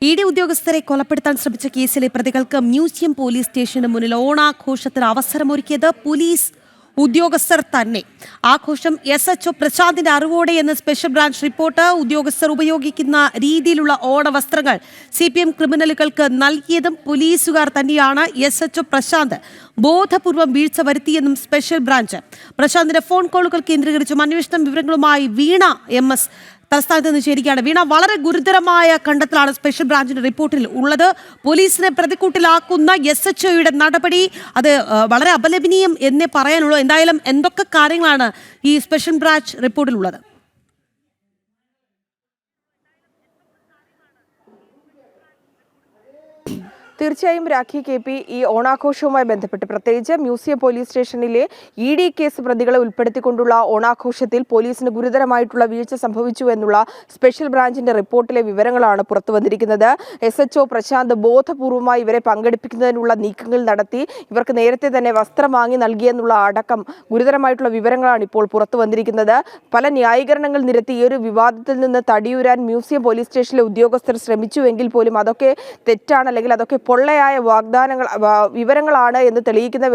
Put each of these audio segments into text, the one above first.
ED ഉദ്യോഗസ്ഥരെ കൊലപ്പെടുത്താൻ ശ്രമിച്ച കേസിലെ പ്രതികൾക്ക് മ്യൂസിയം പോലീസ് സ്റ്റേഷന് മുന്നിൽ ഓണാഘോഷത്തിന് അവസരമൊരുക്കിയത് പോലീസ് ഉദ്യോഗസ്ഥർ തന്നെ. ആഘോഷം SHO പ്രശാന്തിന്റെ അറിവോടെ എന്ന സ്പെഷ്യൽ ബ്രാഞ്ച് റിപ്പോർട്ട്. ഉദ്യോഗസ്ഥർ ഉപയോഗിക്കുന്ന രീതിയിലുള്ള ഓണവസ്ത്രങ്ങൾ CPM ക്രിമിനലുകൾക്ക് നൽകിയതും പോലീസുകാർ തന്നെയാണ്. SHO പ്രശാന്ത് ബോധപൂർവം വീഴ്ച വരുത്തിയെന്നും സ്പെഷ്യൽ ബ്രാഞ്ച്. പ്രശാന്തിന്റെ ഫോൺ കോളുകൾ കേന്ദ്രീകരിച്ചും അന്വേഷണം. വിവരങ്ങളുമായി വീണ MS തലസ്ഥാനത്ത് നിന്ന് ചേരുകയാണ്. വീണ, വളരെ ഗുരുതരമായ കണ്ടെത്തലാണ് സ്പെഷ്യൽ ബ്രാഞ്ചിന്റെ റിപ്പോർട്ടിൽ ഉള്ളത്. പോലീസിനെ പ്രതിക്കൂട്ടിലാക്കുന്ന SHOയുടെ നടപടി അത് വളരെ അപലപനീയം എന്നേ പറയാനുള്ളൂ. എന്തായാലും എന്തൊക്കെ കാര്യങ്ങളാണ് ഈ സ്പെഷ്യൽ ബ്രാഞ്ച് റിപ്പോർട്ടിലുള്ളത്? തീർച്ചയായും രാഖി KP, ഈ ഓണാഘോഷവുമായി ബന്ധപ്പെട്ട് പ്രത്യേകിച്ച് മ്യൂസിയം പോലീസ് സ്റ്റേഷനിലെ ED കേസ് പ്രതികളെ ഉൾപ്പെടുത്തിക്കൊണ്ടുള്ള ഓണാഘോഷത്തിൽ പോലീസിന് ഗുരുതരമായിട്ടുള്ള വീഴ്ച സംഭവിച്ചു എന്നുള്ള സ്പെഷ്യൽ ബ്രാഞ്ചിന്റെ റിപ്പോർട്ടിലെ വിവരങ്ങളാണ് പുറത്തു വന്നിരിക്കുന്നത്. SHO പ്രശാന്ത് ബോധപൂർവമായി ഇവരെ പങ്കെടുപ്പിക്കുന്നതിനുള്ള നീക്കങ്ങൾ നടത്തി, ഇവർക്ക് നേരത്തെ തന്നെ വസ്ത്രം വാങ്ങി നൽകിയെന്നുള്ള അടക്കം ഗുരുതരമായിട്ടുള്ള വിവരങ്ങളാണ് ഇപ്പോൾ പുറത്തു വന്നിരിക്കുന്നത്. പല ന്യായീകരണങ്ങൾ നിരത്തി ഈ ഒരു വിവാദത്തിൽ നിന്ന് തടിയൂരാൻ മ്യൂസിയം പോലീസ് സ്റ്റേഷനിലെ ഉദ്യോഗസ്ഥർ ശ്രമിച്ചുവെങ്കിൽ പോലും അതൊക്കെ തെറ്റാണ്, അല്ലെങ്കിൽ അതൊക്കെ പൊള്ളയായ വിവരങ്ങളാണ് എന്ന് തെളിയിക്കുന്ന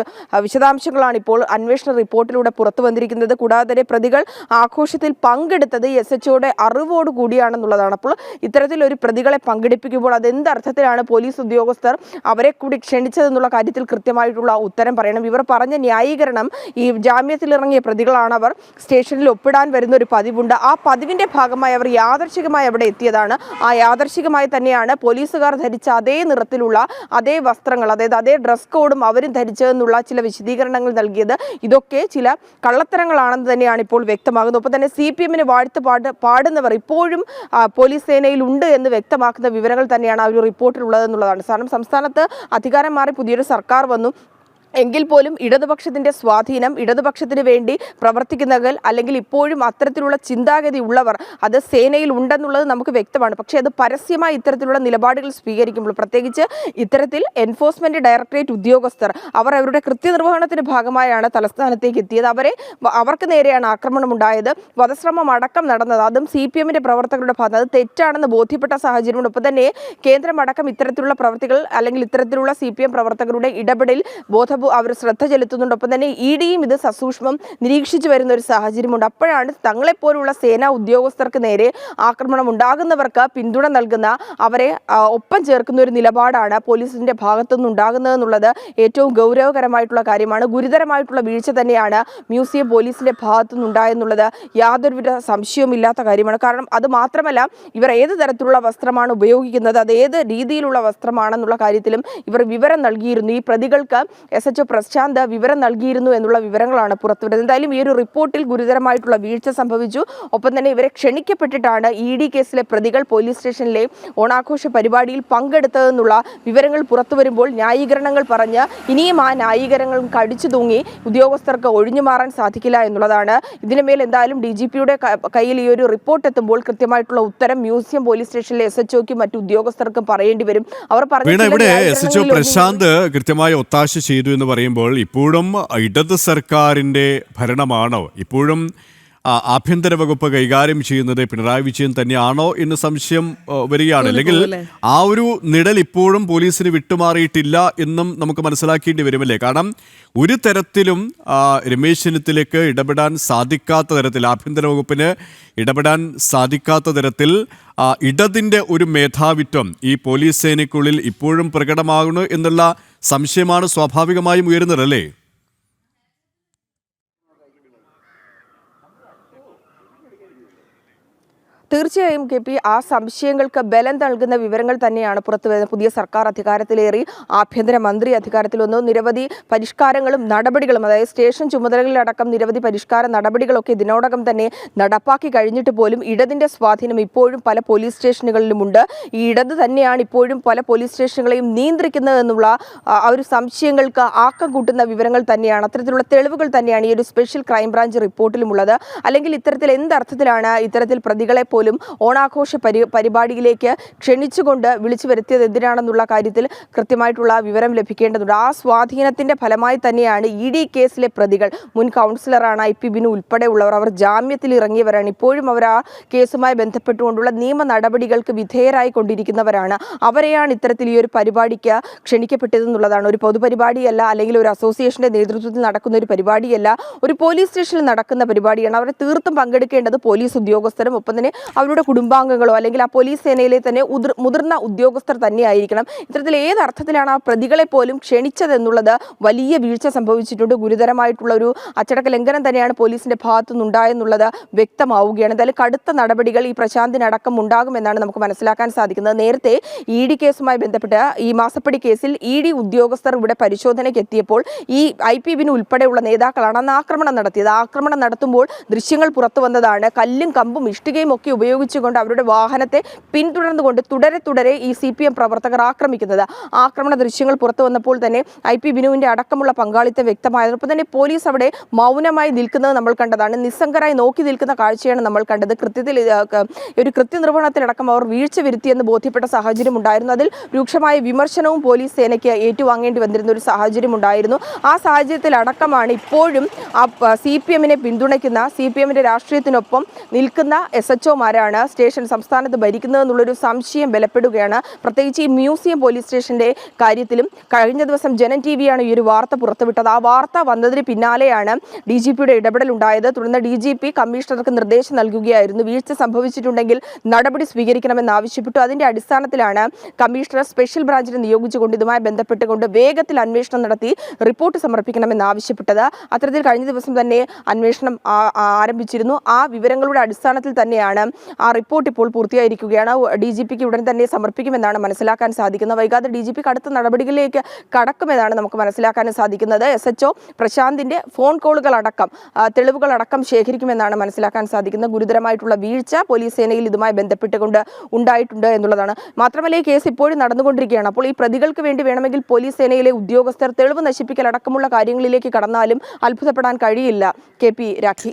വിശദാംശങ്ങളാണ് ഇപ്പോൾ അന്വേഷണ റിപ്പോർട്ടിലൂടെ പുറത്തു വന്നിരിക്കുന്നത്. കൂടാതെ തന്നെ പ്രതികൾ ആഘോഷത്തിൽ പങ്കെടുത്തത് SHOയുടെ അറിവോട് കൂടിയാണെന്നുള്ളതാണ്. അപ്പോൾ ഇത്തരത്തിലൊരു പ്രതികളെ പങ്കെടുപ്പിക്കുമ്പോൾ അതെന്ത് അർത്ഥത്തിലാണ് പോലീസ് ഉദ്യോഗസ്ഥർ അവരെ കൂടി ക്ഷണിച്ചതെന്നുള്ള കാര്യത്തിൽ കൃത്യമായിട്ടുള്ള ഉത്തരം പറയണം. ഇവർ പറഞ്ഞ ന്യായീകരണം ഈ ജാമ്യത്തിലിറങ്ങിയ പ്രതികളാണ്, അവർ സ്റ്റേഷനിൽ ഒപ്പിടാൻ വരുന്ന ഒരു പതിവുണ്ട്. ആ പതിവിന്റെ ഭാഗമായി അവർ യാദർശികമായി അവിടെ എത്തിയതാണ്. ആ യാദർശികമായി തന്നെയാണ് പോലീസുകാർ ധരിച്ച അതേ നിറത്തിലുള്ള അതേ വസ്ത്രങ്ങൾ, അതായത് അതേ ഡ്രസ് കോഡും അവരും ധരിച്ചതെന്നുള്ള ചില വിശദീകരണങ്ങൾ നൽകിയത്. ഇതൊക്കെ ചില കള്ളത്തരങ്ങളാണെന്ന് തന്നെയാണ് ഇപ്പോൾ വ്യക്തമാകുന്നത്. ഒപ്പം തന്നെ CPMന് വാഴ്ത്ത് പാടുന്നവർ ഇപ്പോഴും പോലീസ് സേനയിൽ ഉണ്ട് എന്ന് വ്യക്തമാക്കുന്ന വിവരങ്ങൾ തന്നെയാണ് ആ ഒരു റിപ്പോർട്ടിലുള്ളതെന്നുള്ളതാണ്. കാരണം സംസ്ഥാനത്ത് അധികാരം മാറി പുതിയൊരു സർക്കാർ വന്നു എങ്കിൽ പോലും ഇടതുപക്ഷത്തിന്റെ സ്വാധീനം, ഇടതുപക്ഷത്തിന് വേണ്ടി പ്രവർത്തിക്കുന്നവർ അല്ലെങ്കിൽ ഇപ്പോഴും അത്തരത്തിലുള്ള ചിന്താഗതി ഉള്ളവർ അത് സേനയിൽ ഉണ്ടെന്നുള്ളത് നമുക്ക് വ്യക്തമാണ്. പക്ഷേ അത് പരസ്യമായി ഇത്തരത്തിലുള്ള നിലപാടുകൾ സ്വീകരിക്കുമ്പോൾ, പ്രത്യേകിച്ച് ഇത്തരത്തിൽ എൻഫോഴ്സ്മെന്റ് ഡയറക്ടറേറ്റ് ഉദ്യോഗസ്ഥർ അവരുടെ കൃത്യനിർവഹണത്തിന്റെ ഭാഗമായാണ് തലസ്ഥാനത്തേക്ക് എത്തിയത്. അവർക്ക് നേരെയാണ് ആക്രമണം ഉണ്ടായത്, വധശ്രമം അടക്കം നടന്നത്. അതും CPMന്റെ പ്രവർത്തകരുടെ ഭാഗത്ത് അത് തെറ്റാണെന്ന് ബോധ്യപ്പെട്ട സാഹചര്യമുണ്ട്. ഒപ്പം തന്നെ കേന്ദ്രമടക്കം ഇത്തരത്തിലുള്ള പ്രവർത്തികൾ അല്ലെങ്കിൽ ഇത്തരത്തിലുള്ള CPM പ്രവർത്തകരുടെ ഇടപെടൽ അവർ ശ്രദ്ധ ചെലുത്തുന്നുണ്ട്. ഒപ്പം തന്നെ EDയും ഇത് സസൂക്ഷ്മം നിരീക്ഷിച്ചു വരുന്ന ഒരു സാഹചര്യമുണ്ട്. അപ്പോഴാണ് തങ്ങളെപ്പോലുള്ള സേനാ ഉദ്യോഗസ്ഥർക്ക് നേരെ ആക്രമണം ഉണ്ടാകുന്നവർക്ക് പിന്തുണ നൽകുന്ന, അവരെ ഒപ്പം ചേർക്കുന്ന ഒരു നിലപാടാണ് പോലീസിന്റെ ഭാഗത്തുനിന്ന് ഉണ്ടാകുന്നതെന്നുള്ളത് ഏറ്റവും ഗൗരവകരമായിട്ടുള്ള കാര്യമാണ്. ഗുരുതരമായിട്ടുള്ള വീഴ്ച തന്നെയാണ് മ്യൂസിയം പോലീസിന്റെ ഭാഗത്തുനിന്നുണ്ടായെന്നുള്ളത് യാതൊരുവിധ സംശയവുമില്ലാത്ത കാര്യമാണ്. കാരണം അത് മാത്രമല്ല, ഇവർ ഏത് തരത്തിലുള്ള വസ്ത്രമാണ് ഉപയോഗിക്കുന്നത്, അത് ഏത് രീതിയിലുള്ള വസ്ത്രമാണെന്നുള്ള കാര്യത്തിലും ഇവർ വിവരം നൽകിയിരുന്നു. ഈ പ്രതികൾക്ക് SHO പ്രശാന്ത് വിവരം നൽകിയിരുന്നു എന്നുള്ള വിവരങ്ങളാണ് പുറത്തുവരുന്നത്. എന്തായാലും ഈ ഒരു റിപ്പോർട്ടിൽ ഗുരുതരമായിട്ടുള്ള വീഴ്ച സംഭവിച്ചു. ഒപ്പം തന്നെ ഇവരെ ക്ഷണിക്കപ്പെട്ടിട്ടാണ് ED കേസിലെ പ്രതികൾ പോലീസ് സ്റ്റേഷനിലെ ഓണാഘോഷ പരിപാടിയിൽ പങ്കെടുത്തതെന്നുള്ള വിവരങ്ങൾ പുറത്തു വരുമ്പോൾ ന്യായീകരണങ്ങൾ പറഞ്ഞ് ഇനിയും ആ ന്യായീകരണങ്ങൾ കടിച്ചു തൂങ്ങി ഉദ്യോഗസ്ഥർക്ക് ഒഴിഞ്ഞു മാറാൻ സാധിക്കില്ല എന്നുള്ളതാണ്. ഇതിനുമേൽ എന്തായാലും DGPയുടെ കയ്യിൽ ഈ ഒരു റിപ്പോർട്ട് എത്തുമ്പോൾ കൃത്യമായിട്ടുള്ള ഉത്തരം മ്യൂസിയം പോലീസ് സ്റ്റേഷനിലെ SHOയ്ക്കും മറ്റു ഉദ്യോഗസ്ഥർക്കും പറയേണ്ടി വരും. അവർ SHO പ്രശാന്ത് കൃത്യമായി ഒത്താശ ചെയ്തു എന്ന് പറയുമ്പോൾ ഇപ്പോഴും ഇടത് സർക്കാരിൻ്റെ ഭരണമാണോ, ഇപ്പോഴും ആഭ്യന്തര വകുപ്പ് കൈകാര്യം ചെയ്യുന്നത് പിണറായി വിജയൻ തന്നെയാണോ എന്ന് സംശയം വരികയാണ്. അല്ലെങ്കിൽ ആ ഒരു നിഴൽ ഇപ്പോഴും പോലീസിന് വിട്ടുമാറിയിട്ടില്ല എന്നും നമുക്ക് മനസ്സിലാക്കേണ്ടി വരുമല്ലേ? കാരണം ഒരു തരത്തിലും രമേശ് ചെന്നിത്തലയ്ക്ക് ഇടപെടാൻ സാധിക്കാത്ത തരത്തിൽ, ആഭ്യന്തര വകുപ്പിന് ഇടപെടാൻ സാധിക്കാത്ത തരത്തിൽ ഇടതിൻ്റെ ഒരു മേധാവിത്വം ഈ പോലീസ് സേനയ്ക്കുള്ളിൽ ഇപ്പോഴും പ്രകടമാകുന്നു എന്നുള്ള സംശയമാണ് സ്വാഭാവികമായും ഉയരുന്നതല്ലേ? തീർച്ചയായും KP, ആ സംശയങ്ങൾക്ക് ബലം നൽകുന്ന വിവരങ്ങൾ തന്നെയാണ് പുറത്തു വരുന്നത്. പുതിയ സർക്കാർ അധികാരത്തിലേറി, ആഭ്യന്തരമന്ത്രി അധികാരത്തിൽ വന്നു, നിരവധി പരിഷ്കാരങ്ങളും നടപടികളും, അതായത് സ്റ്റേഷൻ ചുമതലകളിലടക്കം നിരവധി പരിഷ്കാര നടപടികളൊക്കെ ഇതിനോടകം തന്നെ നടപ്പാക്കി കഴിഞ്ഞിട്ട് പോലും ഇടതിൻ്റെ സ്വാധീനം ഇപ്പോഴും പല പോലീസ് സ്റ്റേഷനുകളിലുമുണ്ട്. ഈ ഇടത് തന്നെയാണ് ഇപ്പോഴും പല പോലീസ് സ്റ്റേഷനുകളെയും നിയന്ത്രിക്കുന്നതെന്നുള്ള ആ ഒരു സംശയങ്ങൾക്ക് ആക്കം കൂട്ടുന്ന വിവരങ്ങൾ തന്നെയാണ്, അത്തരത്തിലുള്ള തെളിവുകൾ തന്നെയാണ് ഈ ഒരു സ്പെഷ്യൽ ക്രൈംബ്രാഞ്ച് റിപ്പോർട്ടിലുമുള്ളത്. അല്ലെങ്കിൽ ഇത്തരത്തിൽ എന്തർത്ഥത്തിലാണ് ഇത്തരത്തിൽ പ്രതികളെ പോലും ഓണാഘോഷ പരിപാടിയിലേക്ക് ക്ഷണിച്ചുകൊണ്ട് വിളിച്ചു വരുത്തിയത് എന്തിനാണെന്നുള്ള കാര്യത്തിൽ കൃത്യമായിട്ടുള്ള വിവരം ലഭിക്കേണ്ടതുണ്ട്. ആ സ്വാധീനത്തിന്റെ ഫലമായി തന്നെയാണ് ED കേസിലെ പ്രതികൾ, മുൻ കൗൺസിലറാണ് IP ബിനു ഉൾപ്പെടെയുള്ളവർ, അവർ ജാമ്യത്തിൽ ഇറങ്ങിയവരാണ്. ഇപ്പോഴും അവർ ആ കേസുമായി ബന്ധപ്പെട്ടുകൊണ്ടുള്ള നിയമ നടപടികൾക്ക് വിധേയരായി കൊണ്ടിരിക്കുന്നവരാണ്. അവരെയാണ് ഇത്തരത്തിൽ ഈ ഒരു പരിപാടിക്ക് ക്ഷണിക്കപ്പെട്ടതെന്നുള്ളതാണ്. ഒരു പൊതുപരിപാടിയല്ല, അല്ലെങ്കിൽ ഒരു അസോസിയേഷന്റെ നേതൃത്വത്തിൽ നടക്കുന്ന ഒരു പരിപാടിയല്ല, ഒരു പോലീസ് സ്റ്റേഷനിൽ നടക്കുന്ന പരിപാടിയാണ്. അവരെ തീർത്തും പങ്കെടുക്കേണ്ടത് പോലീസ് ഉദ്യോഗസ്ഥരും ഒപ്പം തന്നെ അവരുടെ കുടുംബാംഗങ്ങളോ അല്ലെങ്കിൽ ആ പോലീസ് സേനയിലെ തന്നെ മുതിർന്ന ഉദ്യോഗസ്ഥർ തന്നെയായിരിക്കണം. ഇത്തരത്തിൽ ഏത് അർത്ഥത്തിലാണ് ആ പ്രതികളെ പോലും ക്ഷണിച്ചതെന്നുള്ളത് വലിയ വീഴ്ച സംഭവിച്ചിട്ടുണ്ട്. ഗുരുതരമായിട്ടുള്ള ഒരു അച്ചടക്ക ലംഘനം തന്നെയാണ് പോലീസിന്റെ ഭാഗത്തുനിന്നുണ്ടായെന്നുള്ളത് വ്യക്തമാവുകയാണ്. എന്തായാലും കടുത്ത നടപടികൾ ഈ പ്രശാന്തിനടക്കം ഉണ്ടാകുമെന്നാണ് നമുക്ക് മനസ്സിലാക്കാൻ സാധിക്കുന്നത്. നേരത്തെ ED കേസുമായി ബന്ധപ്പെട്ട് ഈ മാസപ്പടി കേസിൽ ED ഉദ്യോഗസ്ഥർ ഇവിടെ പരിശോധനയ്ക്ക് എത്തിയപ്പോൾ ഈ IP ബിനു ഉൾപ്പെടെയുള്ള നേതാക്കളാണ് അന്ന് ആക്രമണം നടത്തിയത്. ആക്രമണം നടത്തുമ്പോൾ ദൃശ്യങ്ങൾ പുറത്തു വന്നതാണ്. കല്ലും കമ്പും ഇഷ്ടികയും ഒക്കെ ഉപയോഗിച്ചുകൊണ്ട് അവരുടെ വാഹനത്തെ പിന്തുടർന്നുകൊണ്ട് തുടരെ ഈ CPM പ്രവർത്തകർ ആക്രമിക്കുന്നത്. ആക്രമണ ദൃശ്യങ്ങൾ പുറത്തു വന്നപ്പോൾ തന്നെ IP ബിനുവിന്റെ അടക്കമുള്ള പങ്കാളിത്തം വ്യക്തമായതിനൊപ്പം തന്നെ പോലീസ് അവിടെ മൗനമായി നിൽക്കുന്നത് നമ്മൾ കണ്ടതാണ്. നിസ്സംഗരായി നോക്കി നിൽക്കുന്ന കാഴ്ചയാണ് നമ്മൾ കണ്ടത്. കൃത്യത്തിൽ ഒരു കൃത്യനിർവഹണത്തിലടക്കം അവർ വീഴ്ച വരുത്തിയെന്ന് ബോധ്യപ്പെട്ട സാഹചര്യം ഉണ്ടായിരുന്നു. അതിൽ രൂക്ഷമായ വിമർശനവും പോലീസ് സേനയ്ക്ക് ഏറ്റുവാങ്ങേണ്ടി വന്നിരുന്ന ഒരു സാഹചര്യം ഉണ്ടായിരുന്നു. ആ സാഹചര്യത്തിലടക്കമാണ് ഇപ്പോഴും CPMനെ പിന്തുണയ്ക്കുന്ന, CPMന്റെ രാഷ്ട്രീയത്തിനൊപ്പം നിൽക്കുന്ന SHOമാരാണ് സംസ്ഥാനത്ത് ഭരിക്കുന്നതെന്നുള്ളൊരു സംശയം ബലപ്പെടുകയാണ്. പ്രത്യേകിച്ച് ഈ മ്യൂസിയം പോലീസ് സ്റ്റേഷന്റെ കാര്യത്തിലും കഴിഞ്ഞ ദിവസം ജനം TVയാണ് ഈ ഒരു വാർത്ത പുറത്തുവിട്ടത്. ആ വാർത്ത വന്നതിന് പിന്നാലെയാണ് DGPയുടെ ഇടപെടലുണ്ടായത്. തുടർന്ന് DGP കമ്മീഷണർക്ക് നിർദ്ദേശം നൽകുകയായിരുന്നു. വീഴ്ച സംഭവിച്ചിട്ടുണ്ടെങ്കിൽ നടപടി സ്വീകരിക്കണമെന്ന് ആവശ്യപ്പെട്ടു. അതിന്റെ അടിസ്ഥാനത്തിലാണ് കമ്മീഷണർ സ്പെഷ്യൽ ബ്രാഞ്ചിനെ നിയോഗിച്ചുകൊണ്ട് ഇതുമായി ബന്ധപ്പെട്ടുകൊണ്ട് വേഗത്തിൽ അന്വേഷണം നടത്തി റിപ്പോർട്ട് സമർപ്പിക്കണമെന്ന് ആവശ്യപ്പെട്ടത്. അത്തരത്തിൽ കഴിഞ്ഞ ദിവസം തന്നെ അന്വേഷണം ആരംഭിച്ചിരുന്നു. ആ വിവരങ്ങളുടെ അടിസ്ഥാനത്തിൽ തന്നെയാണ് ആ റിപ്പോർട്ട് ഇപ്പോൾ പൂർത്തിയായിരിക്കുകയാണ്. DGPക്ക് ഉടൻ തന്നെ സമർപ്പിക്കുമെന്നാണ് മനസ്സിലാക്കാൻ സാധിക്കുന്നത്. വൈകാതെ DGP കടുത്ത നടപടികളിലേക്ക് കടക്കുമെന്നാണ് നമുക്ക് മനസ്സിലാക്കാൻ സാധിക്കുന്നത്. SHO പ്രശാന്തിന്റെ ഫോൺ കോളുകളടക്കം തെളിവുകളടക്കം ശേഖരിക്കുമെന്നാണ് മനസ്സിലാക്കാൻ സാധിക്കുന്നത്. ഗുരുതരമായിട്ടുള്ള വീഴ്ച പോലീസ് സേനയിൽ ഇതുമായി ബന്ധപ്പെട്ടുകൊണ്ട് ഉണ്ടായിട്ടുണ്ട് എന്നുള്ളതാണ്. മാത്രമല്ല ഈ കേസ് ഇപ്പോഴും നടന്നുകൊണ്ടിരിക്കുകയാണ്. അപ്പോൾ ഈ പ്രതികൾക്ക് വേണ്ടി വേണമെങ്കിൽ പോലീസ് സേനയിലെ ഉദ്യോഗസ്ഥർ തെളിവ് നശിപ്പിക്കൽ അടക്കമുള്ള കാര്യങ്ങളിലേക്ക് കടന്നാലും അത്ഭുതപ്പെടാൻ കഴിയില്ല. KP രാഖി.